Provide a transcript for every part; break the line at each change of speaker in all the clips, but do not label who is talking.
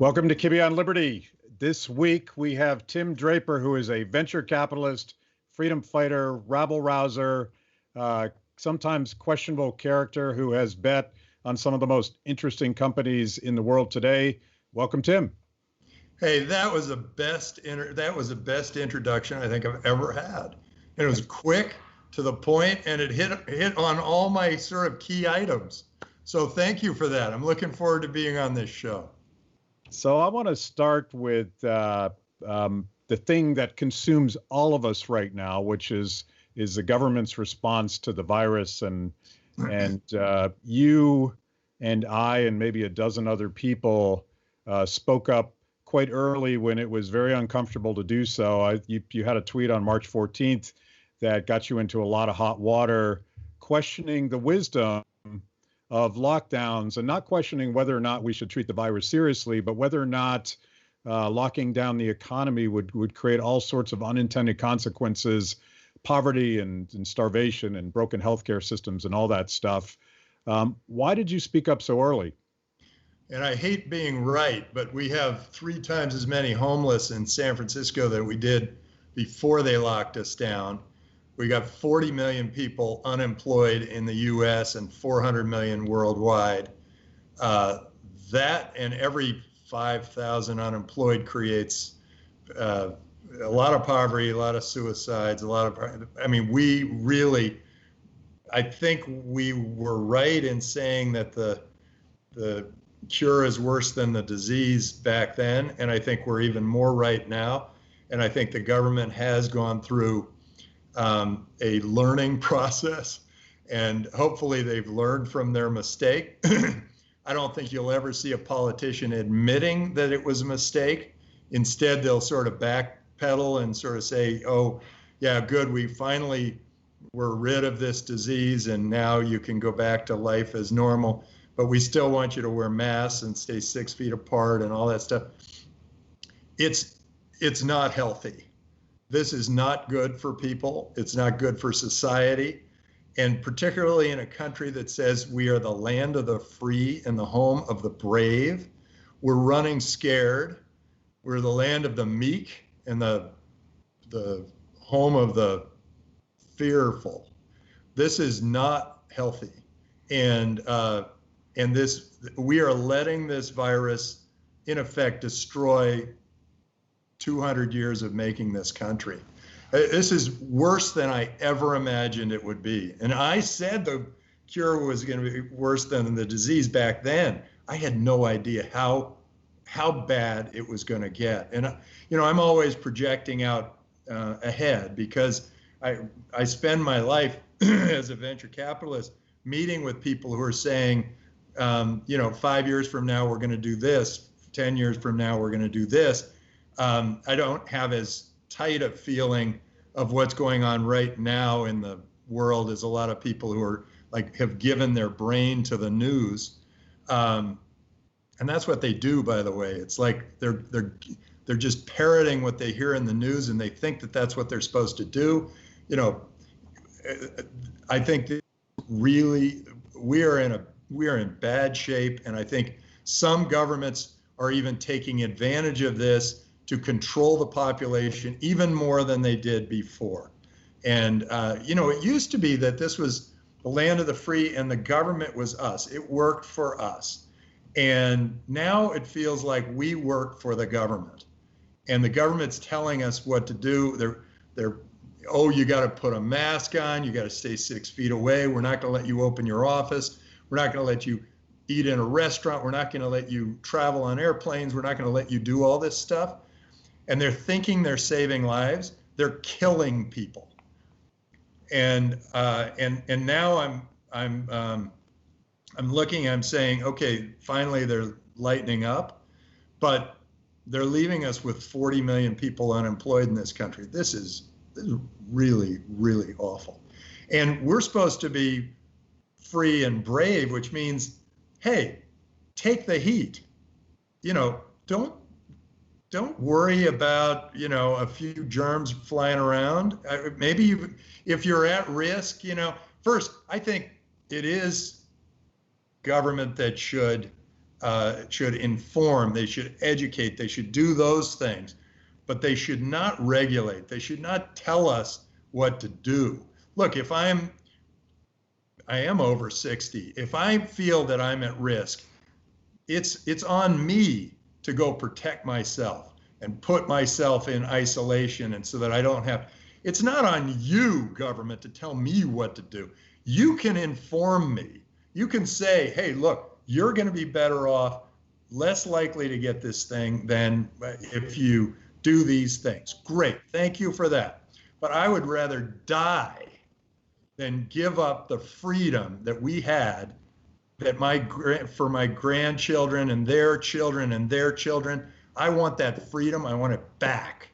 Welcome to Kibbe on Liberty. This week we have Tim Draper, who is a venture capitalist, freedom fighter, rabble-rouser, sometimes questionable character who has bet on some of the most interesting companies in the world today. Welcome, Tim.
Hey, that was the best introduction I think I've ever had. And it was quick, to the point, and it hit on all my sort of key items. So thank you for that. I'm looking forward to being on this show.
So I want to start with the thing that consumes all of us right now, which is the government's response to the virus. And you and I and maybe a dozen other people spoke up quite early when it was very uncomfortable to do so. You had a tweet on March 14th that got you into a lot of hot water, questioning the wisdom of lockdowns and not questioning whether or not we should treat the virus seriously, but whether or not locking down the economy would create all sorts of unintended consequences, poverty and starvation and broken healthcare systems and all that stuff. Why did you speak up so early?
And I hate being right, but we have 3 times as many homeless in San Francisco than we did before they locked us down. We got 40 million people unemployed in the US and 400 million worldwide. That and every 5,000 unemployed creates a lot of poverty, a lot of suicides, I think we were right in saying that the cure is worse than the disease back then. And I think we're even more right now. And I think the government has gone through a learning process, and hopefully they've learned from their mistake. I don't think you'll ever see a politician admitting that it was a mistake. Instead, they'll sort of backpedal and sort of say, oh, yeah, good, we finally were rid of this disease and now you can go back to life as normal, but we still want you to wear masks and stay 6 feet apart and all that stuff. It's not healthy. This is not good for people. It's not good for society. And particularly in a country that says we are the land of the free and the home of the brave, we're running scared. We're the land of the meek and the home of the fearful. This is not healthy. And we are letting this virus, in effect, destroy 200 years of making this country. This is worse than I ever imagined it would be. And I said the cure was going to be worse than the disease back then. I had no idea how bad it was going to get. And I'm always projecting out ahead, because I spend my life as a venture capitalist meeting with people who are saying, 5 years from now we're going to do this, 10 years from now we're going to do this. I don't have as tight a feeling of what's going on right now in the world as a lot of people who are have given their brain to the news. And that's what they do, by the way. It's like they're just parroting what they hear in the news, and they think that that's what they're supposed to do. I think that really we are in bad shape, and I think some governments are even taking advantage of this to control the population even more than they did before. And, it used to be that this was the land of the free and the government was us. It worked for us. And now it feels like we work for the government. And the government's telling us what to do. You got to put a mask on. You got to stay 6 feet away. We're not going to let you open your office. We're not going to let you eat in a restaurant. We're not going to let you travel on airplanes. We're not going to let you do all this stuff. And they're thinking they're saving lives. They're killing people. And now I'm looking. I'm saying, okay, finally they're lightening up, but they're leaving us with 40 million people unemployed in this country. This is really, really awful. And we're supposed to be free and brave, which means, hey, take the heat. Don't worry about, a few germs flying around. Maybe if you're at risk, first, I think it is government that should should inform, they should educate, they should do those things, but they should not regulate. They should not tell us what to do. Look, if I am over 60, if I feel that I'm at risk, it's on me to go protect myself and put myself in isolation, and so that I don't have, it's not on you, government, to tell me what to do. You can inform me. You can say, hey, look, you're going to be better off, less likely to get this thing than if you do these things. Great, thank you for that. But I would rather die than give up the freedom that we had, that for my grandchildren and their children and their children. I want that freedom. I want it back.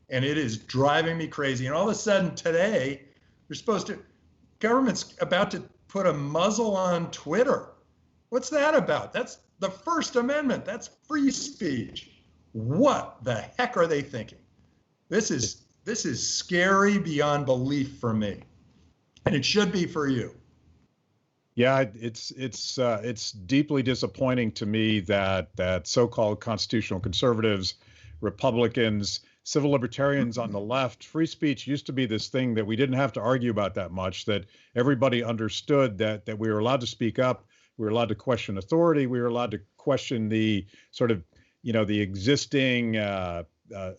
And it is driving me crazy. And all of a sudden today, government's about to put a muzzle on Twitter. What's that about? That's the First Amendment. That's free speech. What the heck are they thinking? This is scary beyond belief for me, and it should be for you.
Yeah, it's deeply disappointing to me that so-called constitutional conservatives, Republicans, civil libertarians on the left, free speech used to be this thing that we didn't have to argue about that much, that everybody understood that we were allowed to speak up, we were allowed to question authority, we were allowed to question the sort of, the existing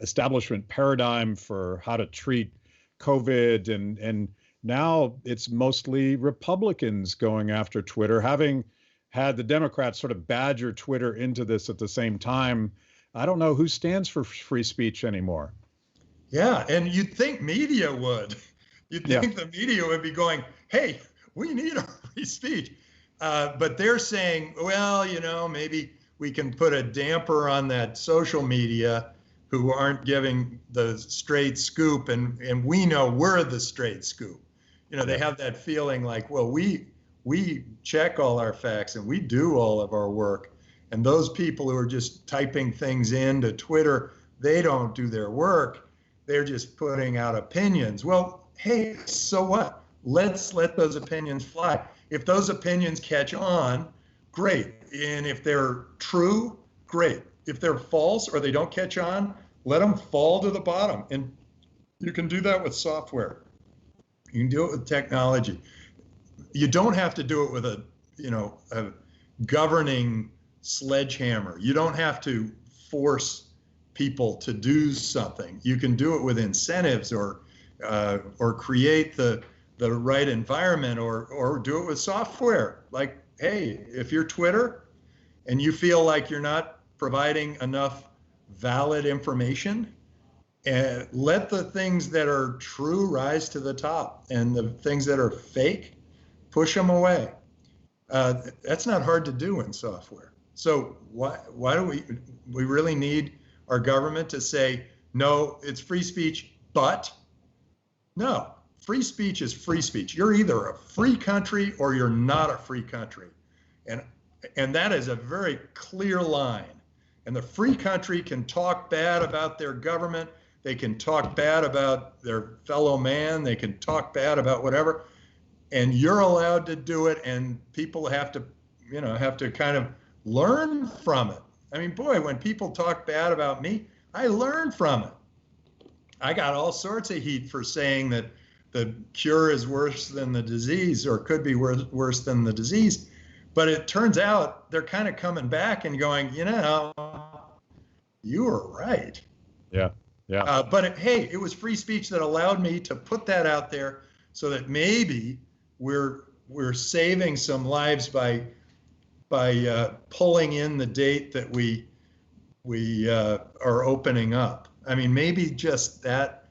establishment paradigm for how to treat COVID, and now it's mostly Republicans going after Twitter, having had the Democrats sort of badger Twitter into this at the same time. I don't know who stands for free speech anymore.
Yeah, and you'd think media would. You'd think the media would be going, hey, we need our free speech. But they're saying, well, maybe we can put a damper on that social media who aren't giving the straight scoop, and we know we're the straight scoop. They have that feeling like, well, we check all our facts and we do all of our work. And those people who are just typing things into Twitter, they don't do their work. They're just putting out opinions. Well, hey, so what? Let's let those opinions fly. If those opinions catch on, great. And if they're true, great. If they're false or they don't catch on, let them fall to the bottom. And you can do that with software. You can do it with technology. You don't have to do it with a governing sledgehammer. You don't have to force people to do something. You can do it with incentives or create the right environment, or do it with software. Like, hey, if you're Twitter and you feel like you're not providing enough valid information, let the things that are true rise to the top, and the things that are fake, push them away. That's not hard to do in software. So why do we really need our government to say, no, it's free speech, but no, free speech is free speech. You're either a free country or you're not a free country. And that is a very clear line. And the free country can talk bad about their government. They can talk bad about their fellow man. They can talk bad about whatever. And you're allowed to do it. And people have to kind of learn from it. I mean, boy, when people talk bad about me, I learn from it. I got all sorts of heat for saying that the cure is worse than the disease, or could be worse than the disease. But it turns out they're kind of coming back and going, you were right.
Yeah. Yeah.
But hey, it was free speech that allowed me to put that out there, so that maybe we're saving some lives by pulling in the date that we are opening up. I mean, maybe just that,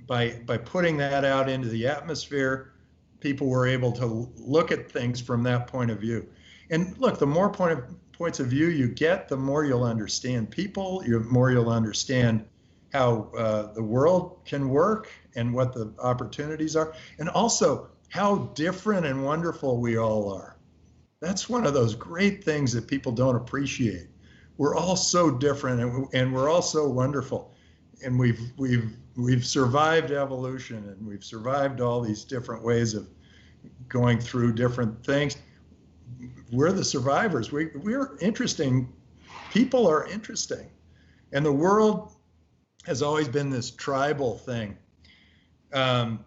by putting that out into the atmosphere, people were able to look at things from that point of view. And look, the more points of view you get, the more you'll understand people, the more you'll understand how the world can work and what the opportunities are, and also how different and wonderful we all are. That's one of those great things that people don't appreciate. We're all so different, and we're all so wonderful, and we've survived evolution, and we've survived all these different ways of going through different things. we're the survivors. We're interesting. People are interesting. And the world has always been this tribal thing. I'm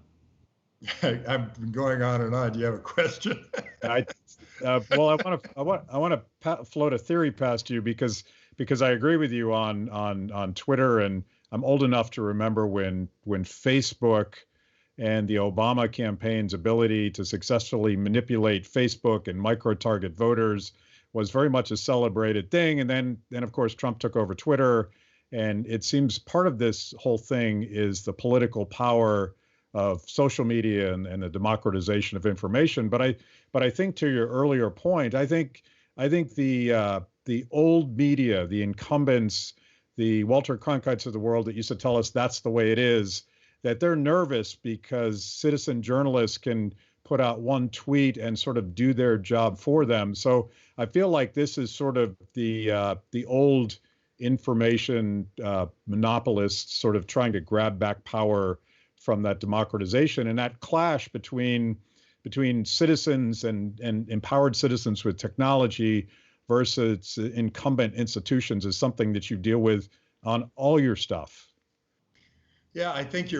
going on and on. Do you have a question?
Well, I want to float a theory past you because I agree with you on Twitter, and I'm old enough to remember when Facebook and the Obama campaign's ability to successfully manipulate Facebook and micro-target voters was very much a celebrated thing. And then of course, Trump took over Twitter. And it seems part of this whole thing is the political power of social media and the democratization of information. But I think to your earlier point, I think the old media, the incumbents, the Walter Cronkites of the world that used to tell us that's the way it is, that they're nervous because citizen journalists can put out one tweet and sort of do their job for them. So I feel like this is sort of the old information monopolists sort of trying to grab back power from that democratization, and that clash between citizens and empowered citizens with technology versus incumbent institutions is something that you deal with on all your stuff.
Yeah, I think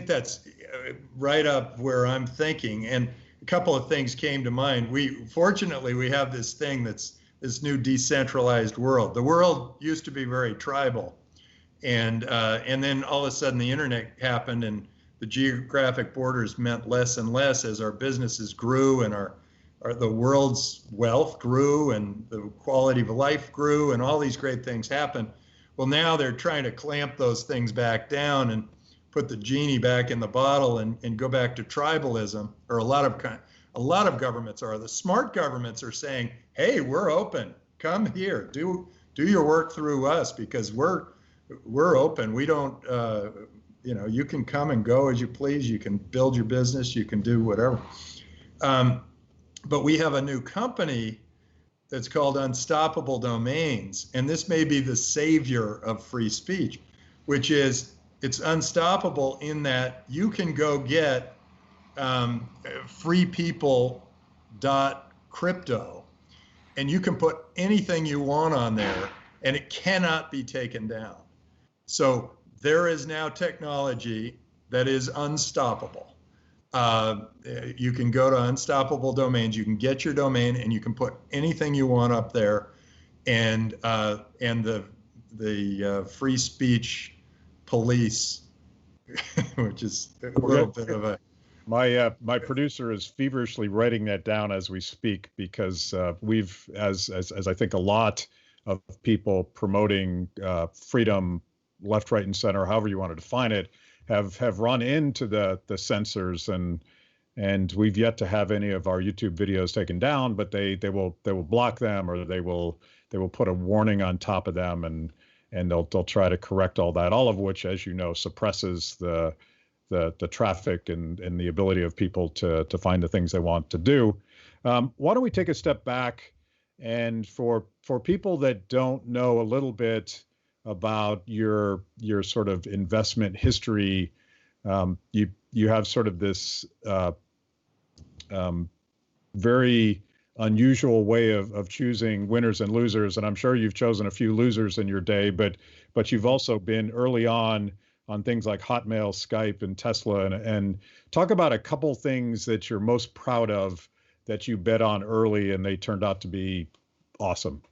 that's right up where I'm thinking. And a couple of things came to mind. Fortunately, we have this thing that's this new decentralized world. The world used to be very tribal, and then all of a sudden the internet happened, and the geographic borders meant less and less as our businesses grew, and the world's wealth grew, and the quality of life grew, and all these great things happened. Well, now they're trying to clamp those things back down and put the genie back in the bottle and go back to tribalism, or a lot of governments are. The smart governments are saying, hey, we're open. Come here, do your work through us, because we're open. We don't, you can come and go as you please. You can build your business. You can do whatever. But we have a new company that's called Unstoppable Domains. And this may be the savior of free speech, which is it's unstoppable in that you can go get freepeople.crypto, and you can put anything you want on there, and it cannot be taken down. So there is now technology that is unstoppable. You can go to Unstoppable Domains, you can get your domain, and you can put anything you want up there, and the free speech police, which is a little bit of a...
My producer is feverishly writing that down as we speak, because we've, as I think a lot of people promoting freedom, left, right, and center, however you want to define it, have run into the censors, and we've yet to have any of our YouTube videos taken down, but they will block them, or they will put a warning on top of them, and they'll try to correct all that, all of which, as you know, suppresses the traffic and the ability of people to find the things they want to do. Why don't we take a step back, and for people that don't know a little bit about your sort of investment history, you have sort of this very unusual way of choosing winners and losers, and I'm sure you've chosen a few losers in your day, but you've also been early on things like Hotmail, Skype, and Tesla, and talk about a couple things that you're most proud of that you bet on early and they turned out to be awesome.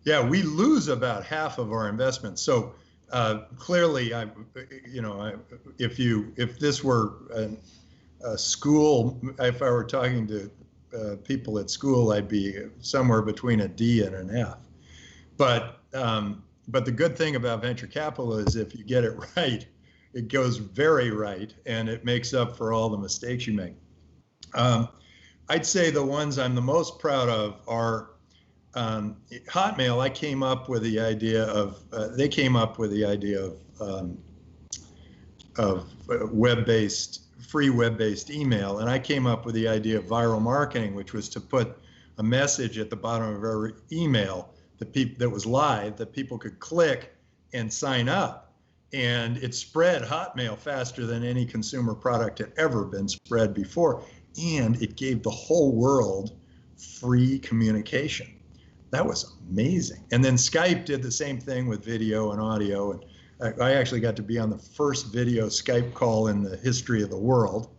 Yeah, we lose about half of our investments. So clearly, if this were a school, if I were talking to people at school, I'd be somewhere between a D and an F. But the good thing about venture capital is if you get it right, it goes very right, and it makes up for all the mistakes you make. I'd say the ones I'm the most proud of are Hotmail. I came up with the idea of, they came up with the idea of free web-based email, and I came up with the idea of viral marketing, which was to put a message at the bottom of every email that was live, that people could click and sign up, and it spread Hotmail faster than any consumer product had ever been spread before, and it gave the whole world free communication. That was amazing. And then Skype did the same thing with video and audio. And I actually got to be on the first video Skype call in the history of the world.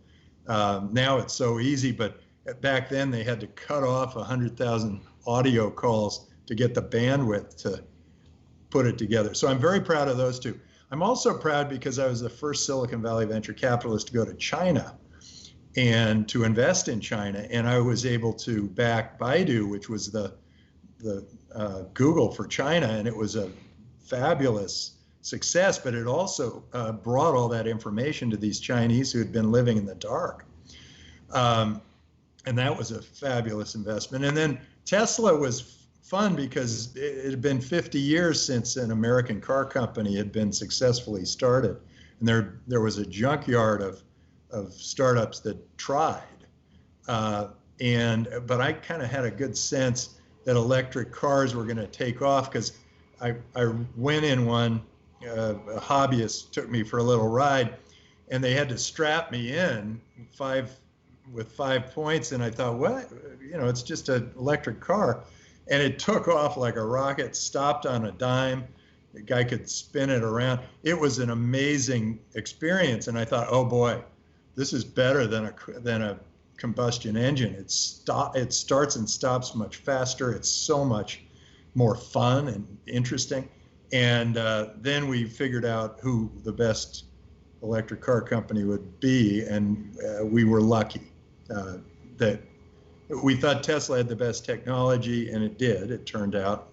Now it's so easy, but back then they had to cut off 100,000 audio calls to get the bandwidth to put it together. So I'm very proud of those two. I'm also proud because I was the first Silicon Valley venture capitalist to go to China and to invest in China. And I was able to back Baidu, which was the Google for China. And it was a fabulous success, but it also brought all that information to these Chinese who had been living in the dark. And that was a fabulous investment. And then Tesla was fun because it had been 50 years since an American car company had been successfully started. And there was a junkyard of startups that tried. But I kind of had a good sense that electric cars were going to take off because I went in one, a hobbyist took me for a little ride, and they had to strap me in with 5 points. And I thought, what? It's just an electric car. And it took off like a rocket, stopped on a dime. The guy could spin it around. It was an amazing experience. And I thought, oh boy, this is better than a combustion engine. It starts and stops much faster. It's so much more fun and interesting. And then we figured out who the best electric car company would be. And we were lucky that we thought Tesla had the best technology, and it did. It turned out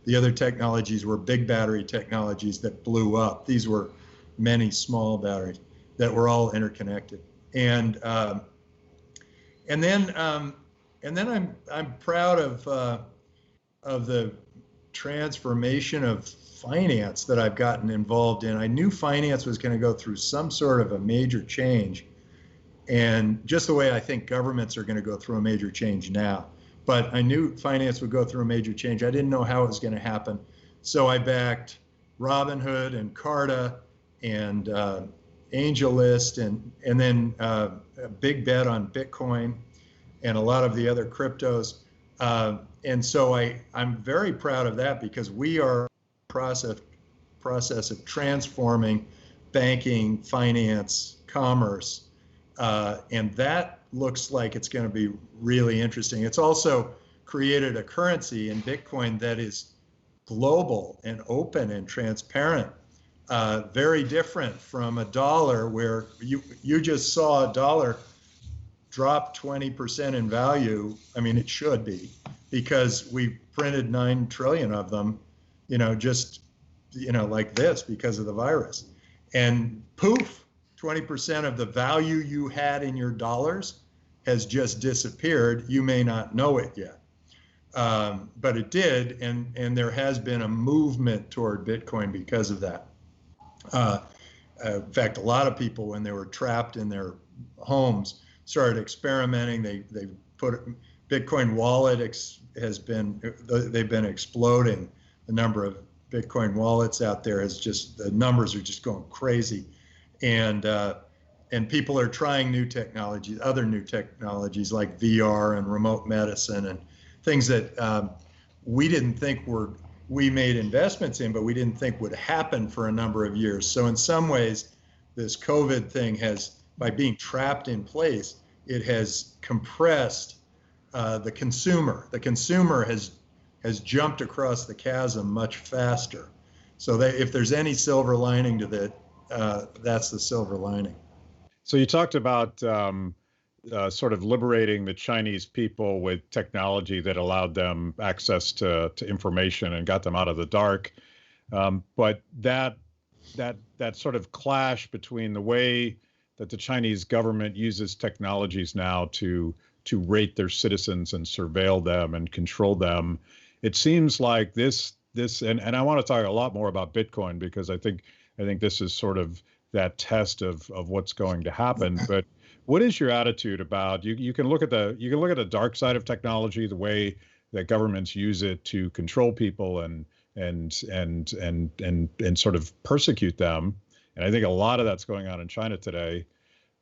the other technologies were big battery technologies that blew up. These were many small batteries that were all interconnected. And then I'm proud of the transformation of finance that I've gotten involved in. I knew finance was going to go through some sort of a major change. And just the way I think governments are going to go through a major change now. But I knew finance would go through a major change. I didn't know how it was going to happen. So I backed Robinhood and Carta and AngelList and then a big bet on Bitcoin and a lot of the other cryptos. And so I'm very proud of that because we are in the process of transforming banking, finance, commerce. And that looks like it's going to be really interesting. It's also created a currency in Bitcoin that is global and open and transparent, very different from a dollar where you just saw a dollar drop 20% in value. I mean, it should be because we printed 9 trillion of them, like this because of the virus. And poof. 20% of the value you had in your dollars has just disappeared. You may not know it yet, but it did, and there has been a movement toward Bitcoin because of that. In fact, a lot of people, when they were trapped in their homes, started experimenting. They put Bitcoin wallet they've been exploding. The number of Bitcoin wallets out there the numbers are just going crazy. And people are trying other new technologies like VR and remote medicine and things that we didn't think we made investments in, but we didn't think would happen for a number of years. So in some ways, this COVID thing by being trapped in place, it has compressed the consumer. The consumer has jumped across the chasm much faster. So if there's any silver lining to that, that's the silver lining.
So you talked about sort of liberating the Chinese people with technology that allowed them access to information and got them out of the dark. But that sort of clash between the way that the Chinese government uses technologies now to rate their citizens and surveil them and control them, it seems like this and I want to talk a lot more about Bitcoin because I think this is sort of that test of what's going to happen. But what is your attitude about you can look at the dark side of technology, the way that governments use it to control people and sort of persecute them. And I think a lot of that's going on in China today,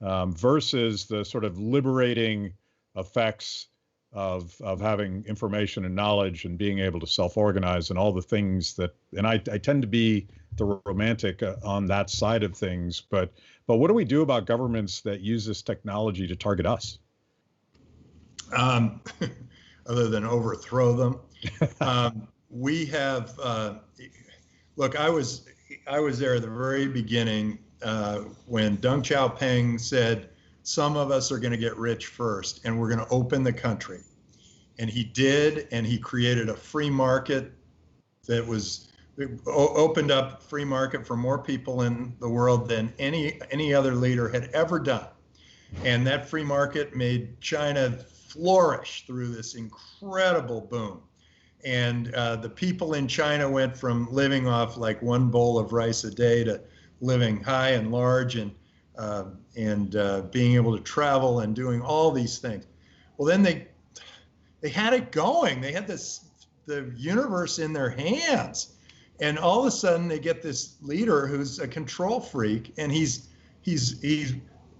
versus the sort of liberating effects of having information and knowledge and being able to self-organize and all the things that, and I tend to be the romantic on that side of things, but what do we do about governments that use this technology to target us?
Other than overthrow them. We have, look, I was there at the very beginning when Deng Xiaoping said, some of us are going to get rich first and we're going to open the country. And he did, and he created a free market that opened up free market for more people in the world than any other leader had ever done. And that free market made China flourish through this incredible boom. And the people in China went from living off like one bowl of rice a day to living high and large and being able to travel and doing all these things. Well, then they had it going. They had the universe in their hands. And all of a sudden they get this leader who's a control freak, and he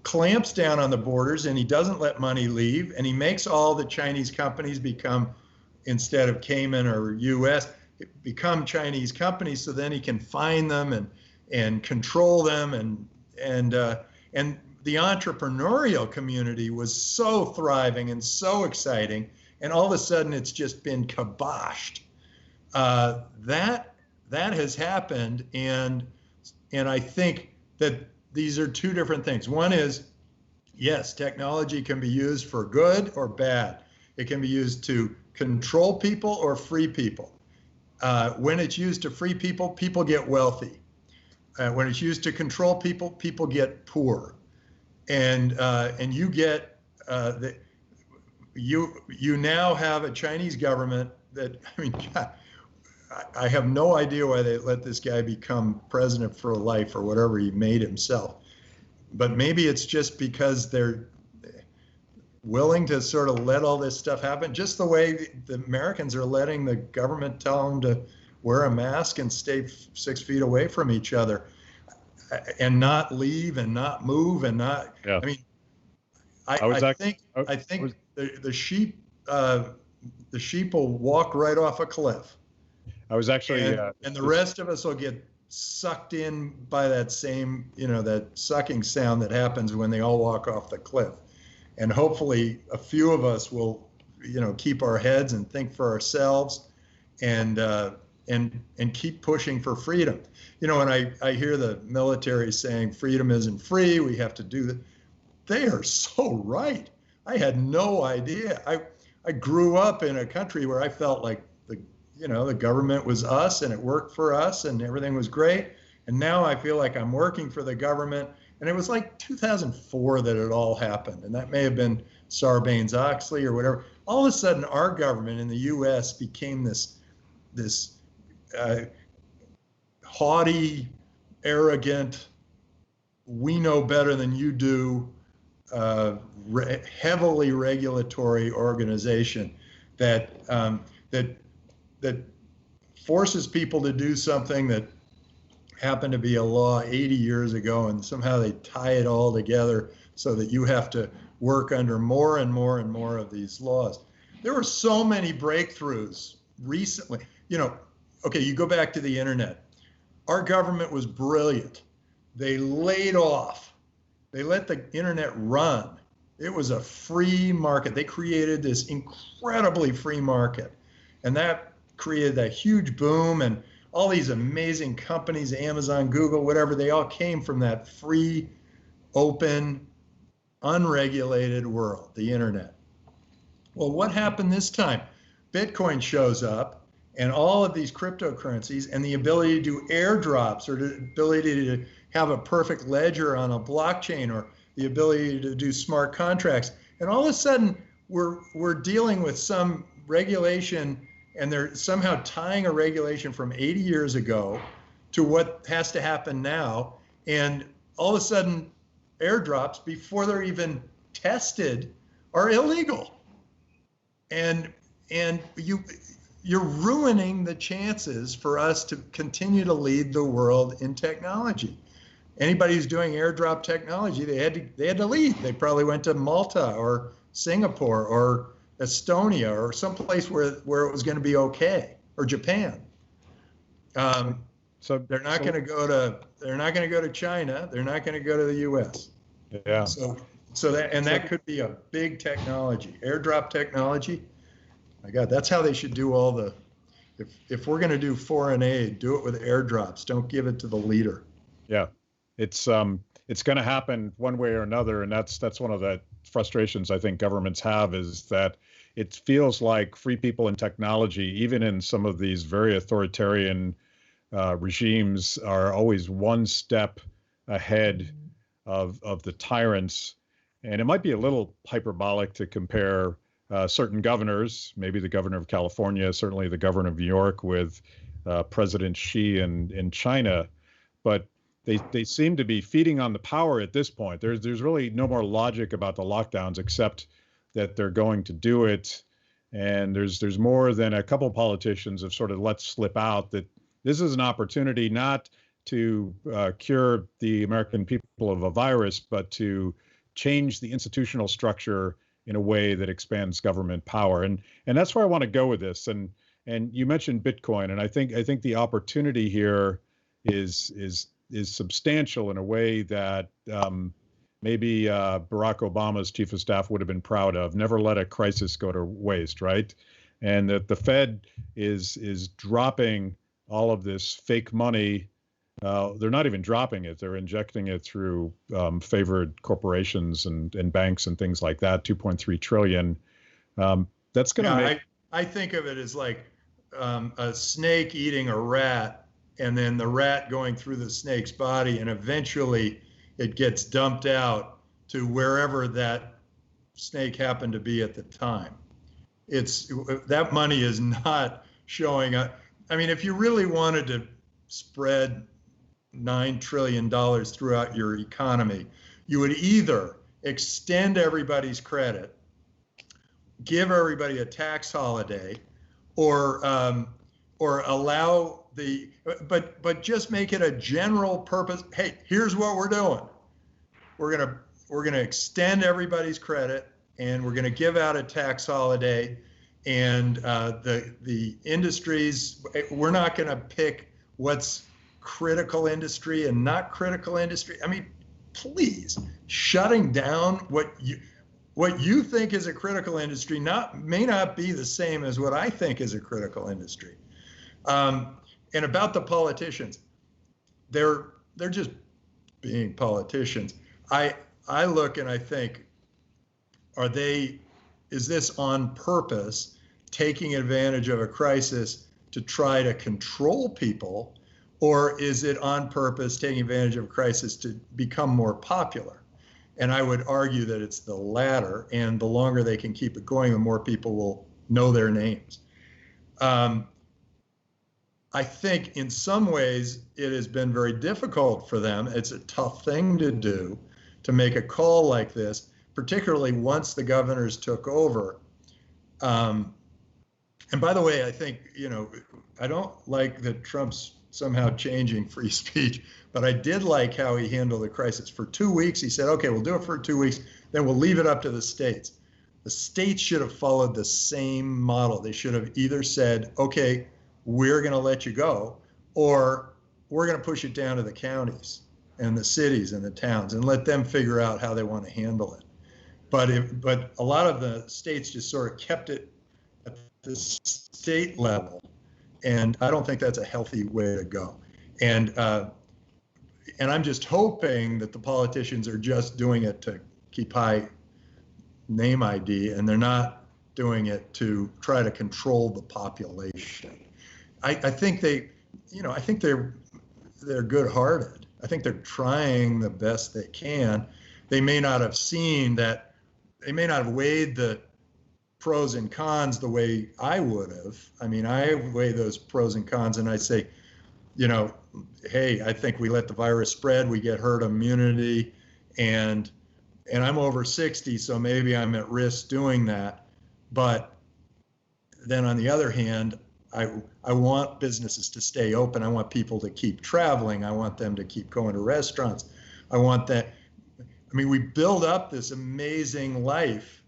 clamps down on the borders, and he doesn't let money leave, and he makes all the Chinese companies become, instead of Cayman or US, become Chinese companies, so then he can find them and control them, and the entrepreneurial community was so thriving and so exciting, and all of a sudden it's just been kiboshed. That has happened, and I think that these are two different things. One is, yes, technology can be used for good or bad. It can be used to control people or free people. When it's used to free people, people get wealthy. When it's used to control people, people get poor. And you get you now have a Chinese government that, I mean, God, I have no idea why they let this guy become president for life or whatever he made himself. But maybe it's just because they're willing to sort of let all this stuff happen, just the way the Americans are letting the government tell them to wear a mask and stay 6 feet away from each other and not leave and not move and not, yeah. I mean, I think the sheep will walk right off a cliff.
I was actually,
and the rest of us will get sucked in by that same, that sucking sound that happens when they all walk off the cliff. And hopefully a few of us will, keep our heads and think for ourselves and keep pushing for freedom. When I hear the military saying freedom isn't free, we have to do that. They are so right. I had no idea. I grew up in a country where I felt like the government was us and it worked for us and everything was great. And now I feel like I'm working for the government. And it was like 2004 that it all happened. And that may have been Sarbanes-Oxley or whatever. All of a sudden, our government in the US became this haughty, arrogant, we know better than you do, heavily regulatory organization that forces people to do something that happened to be a law 80 years ago, and somehow they tie it all together so that you have to work under more and more and more of these laws. There were so many breakthroughs recently. Okay, you go back to the internet. Our government was brilliant. They laid off. They let the internet run. It was a free market. They created this incredibly free market, and that created that huge boom, and all these amazing companies, Amazon, Google, whatever, they all came from that free, open, unregulated world, the internet. Well, what happened this time? Bitcoin shows up, and all of these cryptocurrencies, and the ability to do airdrops, or the ability to have a perfect ledger on a blockchain, or the ability to do smart contracts. And all of a sudden, we're dealing with some regulation, and they're somehow tying a regulation from 80 years ago to what has to happen now. And all of a sudden, airdrops, before they're even tested, are illegal. And you're ruining the chances for us to continue to lead the world in technology. Anybody who's doing airdrop technology, they had to leave. They probably went to Malta or Singapore or Estonia or someplace where it was going to be okay, or Japan.
So
they're not going to go to China. They're not going to go to the U.S.
Yeah.
That could be a big technology, airdrop technology. My God, that's how they should do all the. If we're going to do foreign aid, do it with airdrops. Don't give it to the leader.
Yeah, it's going to happen one way or another, and that's one of the frustrations I think governments have, is that it feels like free people in technology, even in some of these very authoritarian regimes, are always one step ahead of the tyrants. And it might be a little hyperbolic to compare certain governors, maybe the governor of California, certainly the governor of New York, with President Xi in China, but they seem to be feeding on the power at this point. There's really no more logic about the lockdowns except that they're going to do it. And there's more than a couple politicians have sort of let slip out that this is an opportunity not to cure the American people of a virus, but to change the institutional structure in a way that expands government power. And that's where I want to go with this. And you mentioned Bitcoin, and I think the opportunity here is substantial in a way that maybe Barack Obama's chief of staff would have been proud of. Never let a crisis go to waste, right? And that the Fed is dropping all of this fake money. They're not even dropping it; they're injecting it through favored corporations and banks and things like that. 2.3 trillion. That's going to make.
I think of it as like a snake eating a rat, and then the rat going through the snake's body, and eventually it gets dumped out to wherever that snake happened to be at the time. That money is not showing up. I mean, if you really wanted to spread $9 trillion throughout your economy, you would either extend everybody's credit, give everybody a tax holiday, or allow but just make it a general purpose. Hey, here's what we're doing. We're gonna extend everybody's credit, and we're gonna give out a tax holiday, and the industries, we're not gonna pick what's critical industry and not critical industry. I mean, please, shutting down what you think is a critical industry may not be the same as what I think is a critical industry. And about the politicians, they're just being politicians. I look and I think, is this on purpose, taking advantage of a crisis to try to control people, or is it on purpose taking advantage of a crisis to become more popular? And I would argue that it's the latter, and the longer they can keep it going, the more people will know their names. I think in some ways it has been very difficult for them. It's a tough thing to do, to make a call like this, particularly once the governors took over. And by the way, I think, I don't like that Trump's somehow changing free speech, but I did like how he handled the crisis. For 2 weeks, he said, okay, we'll do it for 2 weeks, then we'll leave it up to the states. The states should have followed the same model. They should have either said, okay, we're going to let you go, or we're going to push it down to the counties and the cities and the towns and let them figure out how they want to handle it. But a lot of the states just sort of kept it at the state level, and I don't think that's a healthy way to go. And I'm just hoping that the politicians are just doing it to keep high name ID, and they're not doing it to try to control the population. I think they're good-hearted. I think they're trying the best they can. They may not have seen that. They may not have weighed the pros and cons the way I would have. I mean, I weigh those pros and cons, and I say, hey, I think we let the virus spread, we get herd immunity, and I'm over 60, so maybe I'm at risk doing that. But then on the other hand, I want businesses to stay open. I want people to keep traveling. I want them to keep going to restaurants. I want that. I mean, we build up this amazing life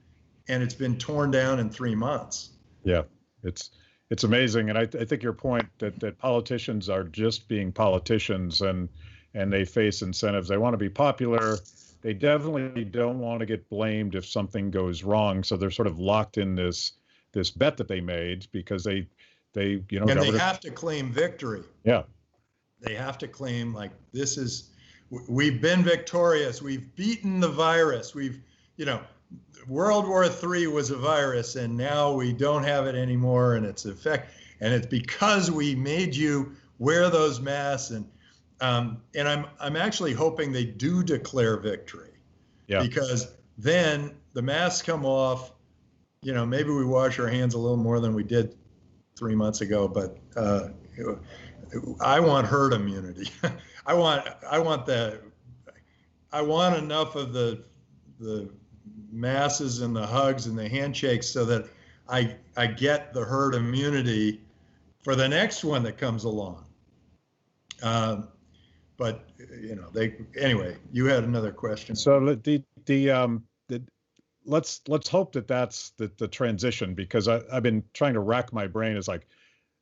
and it's been torn down in 3 months.
Yeah, it's amazing, and I think your point that politicians are just being politicians, and they face incentives. They want to be popular. They definitely don't want to get blamed if something goes wrong. So they're sort of locked in this bet that they made because they
and they have to claim victory.
Yeah,
they have to claim like we've been victorious. We've beaten the virus. World War III was a virus, and now we don't have it anymore, and it's because we made you wear those masks, and I'm actually hoping they do declare victory, because then the masks come off. Maybe we wash our hands a little more than we did 3 months ago, but I want herd immunity. I want enough of the masses and the hugs and the handshakes so that I get the herd immunity for the next one that comes along. But anyway, you had another question.
So let's hope that's the transition, because I've been trying to rack my brain.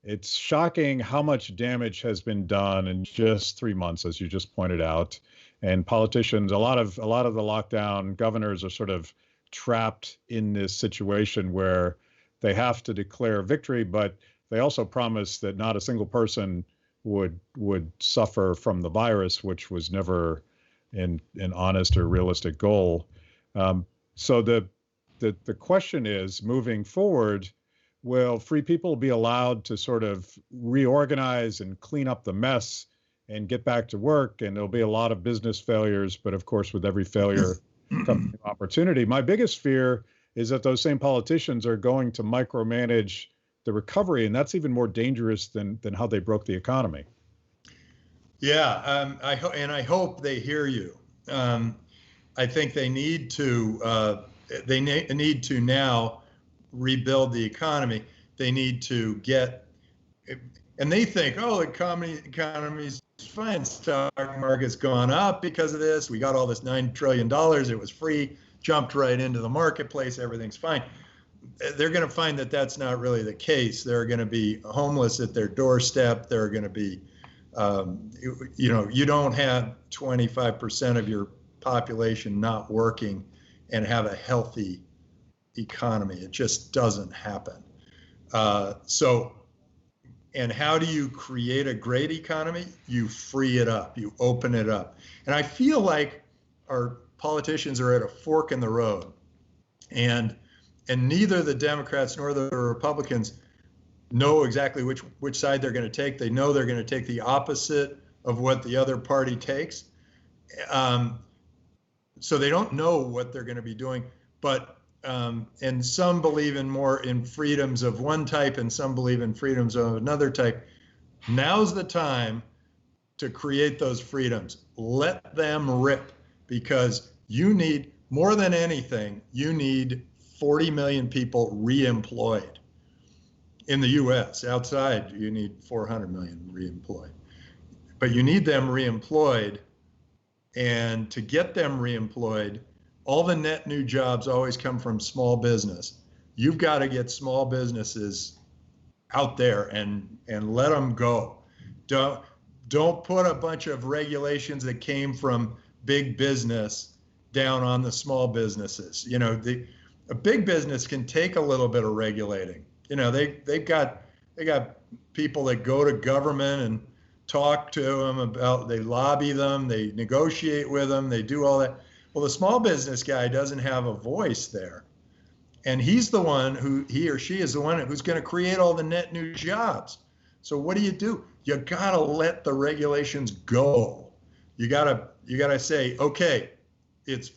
It's shocking how much damage has been done in just 3 months, as you just pointed out. And politicians, a lot of the lockdown governors are sort of trapped in this situation where they have to declare victory, but they also promise that not a single person would suffer from the virus, which was never an honest or realistic goal. So the question is, moving forward, will free people be allowed to sort of reorganize and clean up the mess and get back to work? And there'll be a lot of business failures, but of course, with every failure comes an opportunity. My biggest fear is that those same politicians are going to micromanage the recovery, and that's even more dangerous than how they broke the economy.
Yeah, I hope they hear you. I think they need to need to now rebuild the economy. They need to and they think, the economy's fine. Stock market's gone up because of this. We got all this $9 trillion. It was free, jumped right into the marketplace. Everything's fine. They're going to find that that's not really the case. They're going to be homeless at their doorstep. They're going to be, you don't have 25% of your population not working and have a healthy economy. It just doesn't happen. And how do you create a great economy? You free it up, you open it up. And I feel like our politicians are at a fork in the road, and neither the Democrats nor the Republicans know exactly which side they're going to take. They know they're going to take the opposite of what the other party takes. So they don't know what they're going to be doing, but and some believe more in freedoms of one type, and some believe in freedoms of another type. Now's the time to create those freedoms. Let them rip, because you need, more than anything, you need 40 million people reemployed in the US. Outside, you need 400 million reemployed. But you need them reemployed, and to get them reemployed, all the net new jobs always come from small business. You've got to get small businesses out there and let them go. Don't put a bunch of regulations that came from big business down on the small businesses. A big business can take a little bit of regulating. They've got people that go to government and talk to them about, they lobby them, they negotiate with them, they do all that. Well, the small business guy doesn't have a voice there. And he's the one he or she is the one who's going to create all the net new jobs. So what do? You got to let the regulations go. You got to say, okay, it's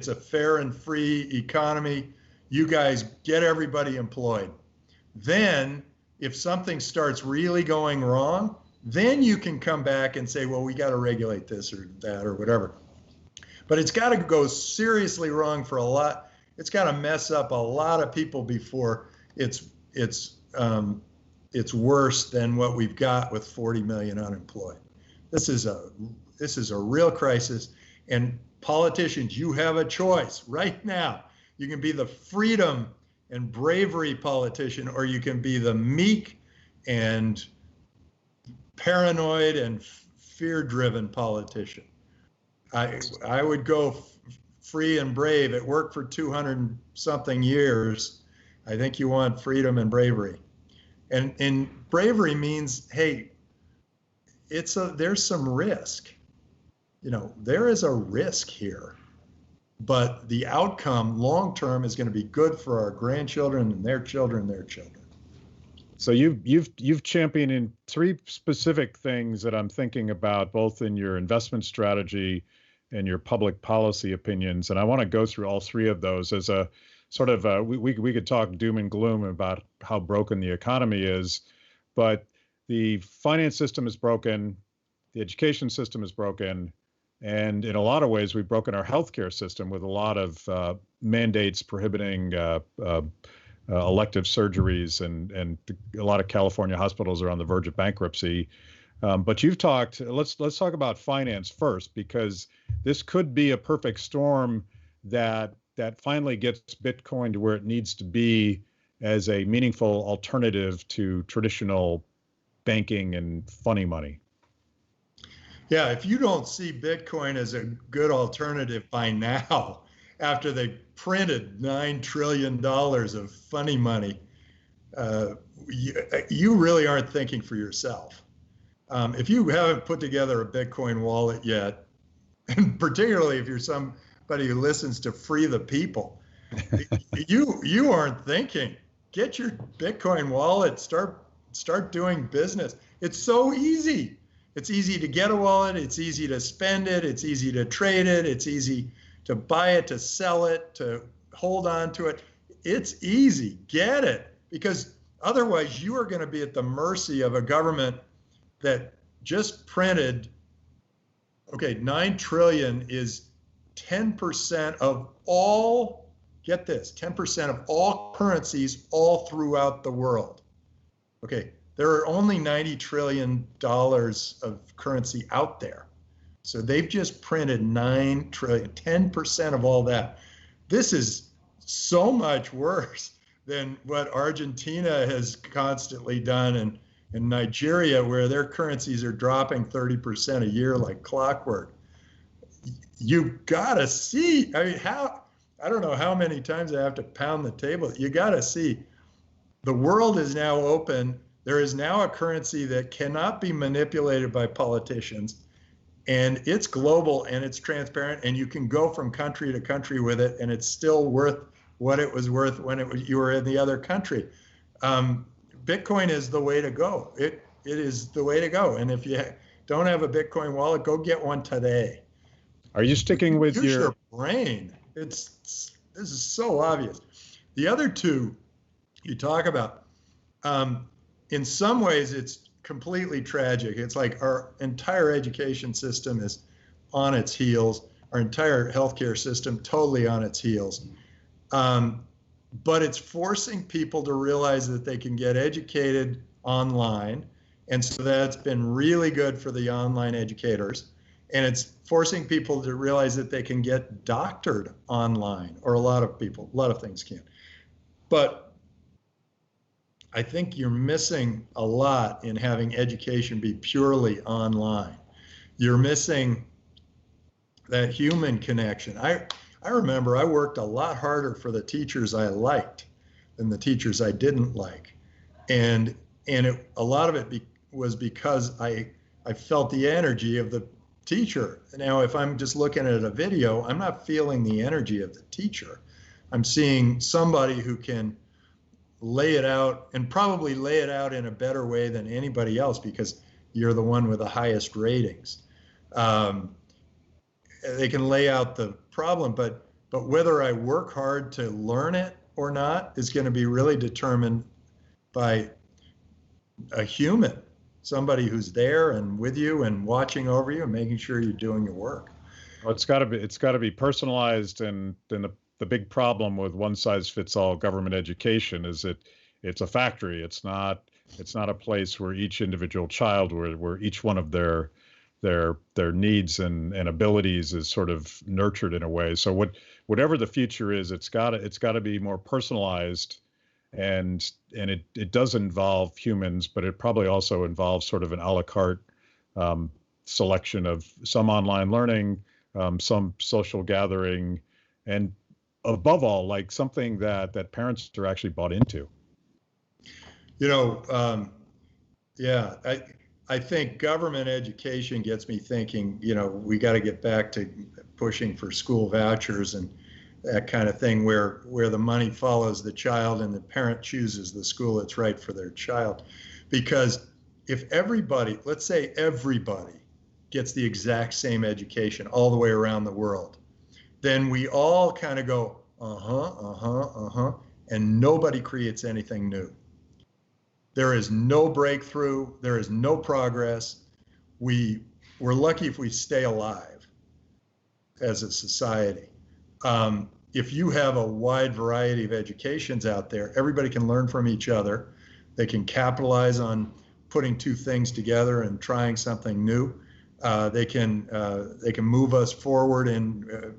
a fair and free economy. You guys get everybody employed. Then if something starts really going wrong, then you can come back and say, well, we got to regulate this or that or whatever. But it's got to go seriously wrong for a lot. It's got to mess up a lot of people before it's worse than what we've got with 40 million unemployed. This is a real crisis, and politicians, you have a choice right now. You can be the freedom and bravery politician, or you can be the meek and paranoid and fear-driven politician. I would go free and brave. It worked for 200 something years. I think you want freedom and bravery. And bravery means, hey, there's some risk. There is a risk here, but the outcome long term is going to be good for our grandchildren and their children and their children.
So you've championed in three specific things that I'm thinking about, both in your investment strategy and your public policy opinions, and I want to go through all three of those as a sort of we could talk doom and gloom about how broken the economy is, but the finance system is broken, the education system is broken, and in a lot of ways we've broken our healthcare system with a lot of mandates prohibiting elective surgeries, and a lot of California hospitals are on the verge of bankruptcy. But you've talked. Let's talk about finance first, because this could be a perfect storm that finally gets Bitcoin to where it needs to be as a meaningful alternative to traditional banking and funny money.
Yeah, if you don't see Bitcoin as a good alternative by now, after they printed $9 trillion of funny money, you really aren't thinking for yourself. If you haven't put together a Bitcoin wallet yet, and particularly if you're somebody who listens to Free the People, you aren't thinking. Get your Bitcoin wallet, start doing business. It's so easy. It's easy to get a wallet. It's easy to spend it. It's easy to trade it. It's easy to buy it, to sell it, to hold on to it. It's easy. Get it, because otherwise you are going to be at the mercy of a government that just printed, okay, 9 trillion is 10% of all, get this, 10% of all currencies all throughout the world. Okay, there are only $90 trillion of currency out there. So they've just printed 9 trillion, 10% of all that. This is so much worse than what Argentina has constantly done, and Nigeria, where their currencies are dropping 30% a year like clockwork. You gotta see, I mean, I don't know how many times I have to pound the table. You gotta see, the world is now open. There is now a currency that cannot be manipulated by politicians, and it's global and it's transparent, and you can go from country to country with it, and it's still worth what it was worth when you were in the other country. Bitcoin is the way to go. It is the way to go. And if you don't have a Bitcoin wallet, go get one today.
Are you sticking with
your brain? This is so obvious. The other two you talk about, in some ways it's completely tragic. It's like our entire education system is on its heels. Our entire healthcare system totally on its heels. But it's forcing people to realize that they can get educated online. And so that's been really good for the online educators. And it's forcing people to realize that they can get doctored online, or a lot of things can. But I think you're missing a lot in having education be purely online. You're missing that human connection. I remember I worked a lot harder for the teachers I liked than the teachers I didn't like. And a lot of it was because I felt the energy of the teacher. Now, if I'm just looking at a video, I'm not feeling the energy of the teacher. I'm seeing somebody who can lay it out, and probably lay it out in a better way than anybody else, because you're the one with the highest ratings. They can lay out the problem, but whether I work hard to learn it or not is going to be really determined by a human, somebody who's there and with you and watching over you and making sure you're doing your work.
Well, it's got to be personalized, and the big problem with one size fits all government education is that it's a factory. It's not a place where each individual child, where each one of their their needs and abilities is sort of nurtured in a way. So whatever the future is, it's gotta be more personalized, and it does involve humans, but it probably also involves sort of an a la carte selection of some online learning, some social gathering, and above all, like something that parents are actually bought into.
You know, yeah, I think government education gets me thinking, we got to get back to pushing for school vouchers and that kind of thing where the money follows the child and the parent chooses the school that's right for their child. Because if everybody, let's say everybody gets the exact same education all the way around the world, then we all kind of go, and nobody creates anything new. There is no breakthrough. There is no progress. We're lucky if we stay alive as a society. If you have a wide variety of educations out there, everybody can learn from each other. They can capitalize on putting two things together and trying something new. They can move us forward. And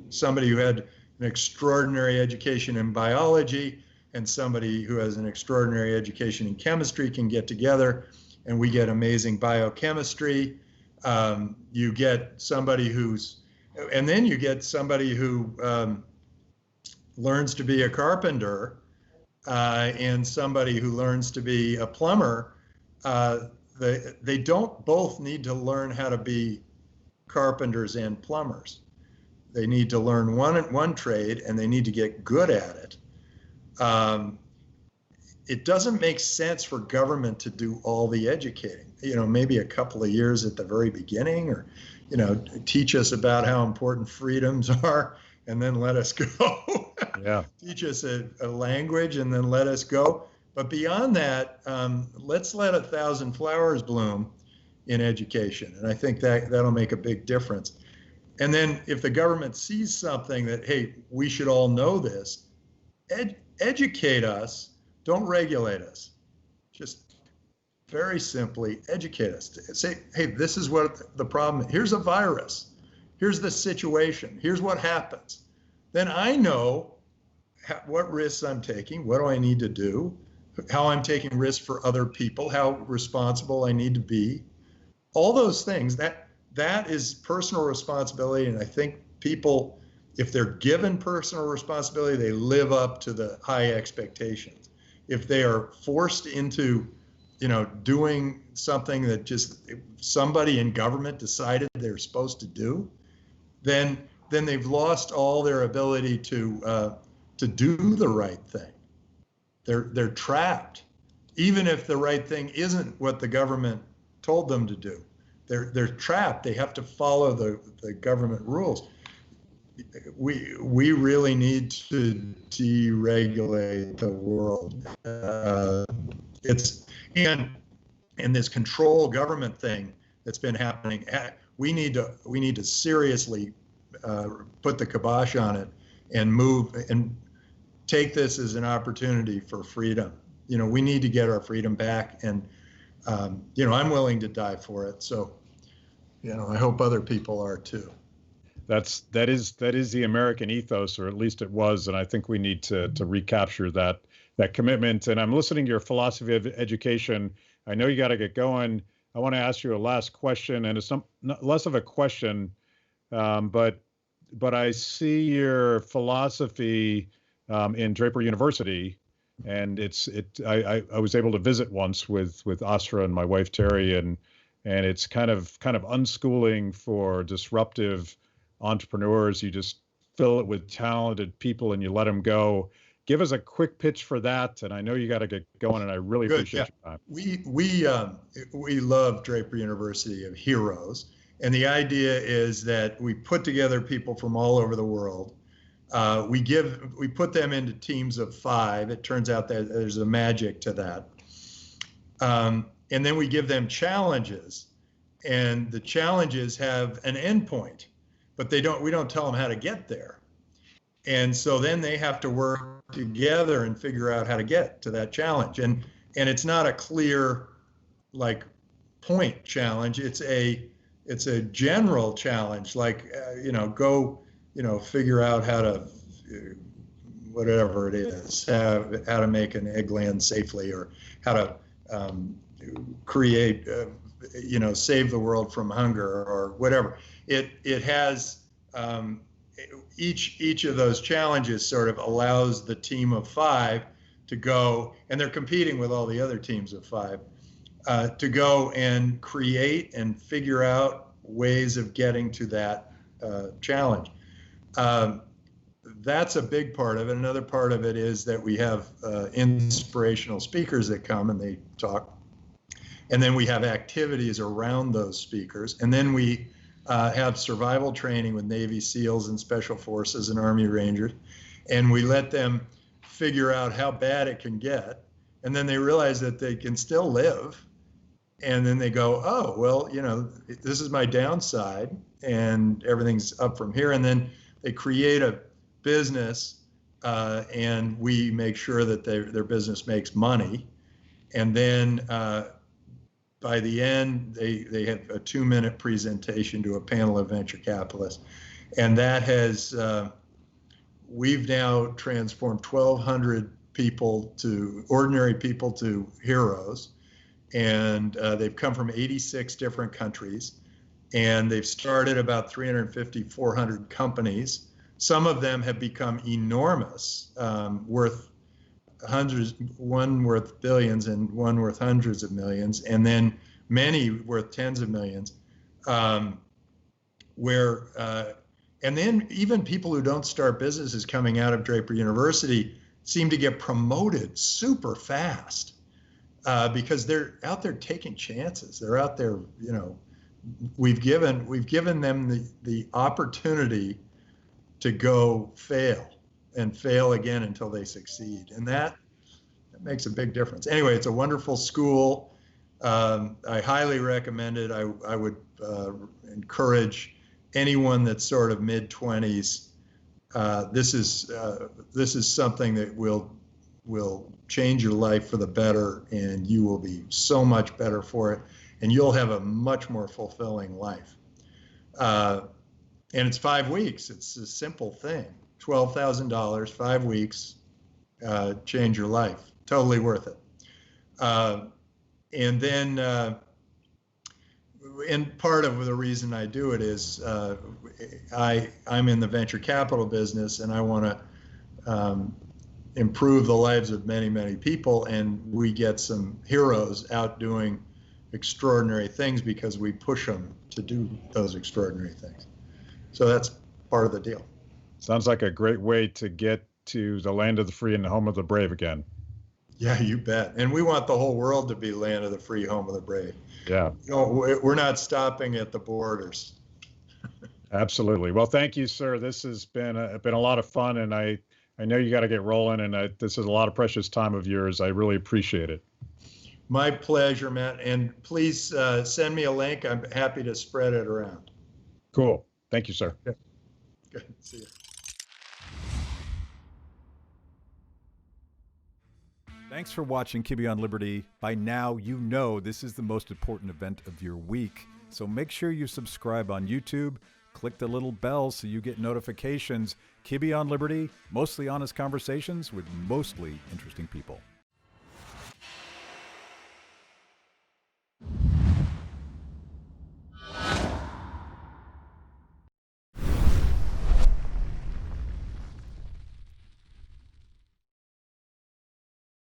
somebody who had an extraordinary education in biology and somebody who has an extraordinary education in chemistry can get together, and we get amazing biochemistry. You get somebody then you get somebody who learns to be a carpenter and somebody who learns to be a plumber. They don't both need to learn how to be carpenters and plumbers. They need to learn one trade, and they need to get good at it. It doesn't make sense for government to do all the educating. Maybe a couple of years at the very beginning, or teach us about how important freedoms are, and then let us go.
Yeah.
Teach us a language, and then let us go. But beyond that, let's let 1,000 flowers bloom in education, and I think that'll make a big difference. And then if the government sees something that, hey, we should all know this, educate us, don't regulate us. Just very simply educate us. Say, hey, this is what the problem is. Here's a virus. Here's the situation. Here's what happens. Then I know what risks I'm taking. What do I need to do? How I'm taking risks for other people, how responsible I need to be. All those things, that is personal responsibility. And I think people, if they're given personal responsibility, they live up to the high expectations. If they are forced into, doing something that just somebody in government decided they're supposed to do, then they've lost all their ability to do the right thing. They're trapped, even if the right thing isn't what the government told them to do. They're trapped. They have to follow the government rules. We really need to deregulate the world. And this control government thing that's been happening. We need to seriously put the kibosh on it and move and take this as an opportunity for freedom. We need to get our freedom back, and I'm willing to die for it. So, I hope other people are too.
That is the American ethos, or at least it was, and I think we need to recapture that commitment. And I'm listening to your philosophy of education. I know you got to get going. I want to ask you a last question, and it's not less of a question, but I see your philosophy in Draper University, and I was able to visit once with Astra and my wife Terry, and it's kind of unschooling for disruptive entrepreneurs. You just fill it with talented people and you let them go. Give us a quick pitch for that, and I know you got to get going, and I really appreciate your time.
We love Draper University of Heroes, and the idea is that we put together people from all over the world. We put them into teams of 5. It turns out that there's a magic to that. And then we give them challenges, and the challenges have an endpoint, but we don't tell them how to get there. And so then they have to work together and figure out how to get to that challenge. And it's not a clear point challenge. It's it's a general challenge, like go figure out how to whatever it is, how to make an eggland safely, or how to create save the world from hunger, or whatever. It has each of those challenges sort of allows the team of 5 to go, and they're competing with all the other teams of 5 to go and create and figure out ways of getting to that challenge. That's a big part of it. Another part of it is that we have inspirational speakers that come and they talk. And then we have activities around those speakers. And then we have survival training with Navy SEALs and Special Forces and Army Rangers. And we let them figure out how bad it can get. And then they realize that they can still live. And then they go, oh, well, this is my downside and everything's up from here. And then they create a business and we make sure that their business makes money. And then by the end, they have a 2-minute presentation to a panel of venture capitalists. And that has, we've now transformed 1,200 people ordinary people to heroes. And they've come from 86 different countries. And they've started about 350, 400 companies. Some of them have become enormous, worth hundreds, one worth billions and one worth hundreds of millions, and then many worth tens of millions. And then even people who don't start businesses coming out of Draper University seem to get promoted super fast because they're out there taking chances. They're out there, we've given them the opportunity to go fail and fail again until they succeed. And that makes a big difference. Anyway, it's a wonderful school. I highly recommend it. I would encourage anyone that's sort of mid-20s. This is something that will change your life for the better, and you will be so much better for it, and you'll have a much more fulfilling life. And it's 5 weeks. It's a simple thing. $12,000, 5 weeks, change your life. Totally worth it. And then, and part of the reason I do it is I'm in the venture capital business, and I want to improve the lives of many, many people. And we get some heroes out doing extraordinary things because we push them to do those extraordinary things. So that's part of the deal.
Sounds like a great way to get to the land of the free and the home of the brave again.
Yeah, you bet. And we want the whole world to be land of the free, home of the brave.
Yeah.
We're not stopping at the borders.
Absolutely. Well, thank you, sir. This has been a lot of fun, and I know you got to get rolling, and this is a lot of precious time of yours. I really appreciate it.
My pleasure, Matt. And please send me a link. I'm happy to spread it around.
Cool. Thank you, sir.
Good. See you.
Thanks for watching Kibbe on Liberty. By now, you know this is the most important event of your week. So make sure you subscribe on YouTube. Click the little bell so you get notifications. Kibbe on Liberty, mostly honest conversations with mostly interesting people.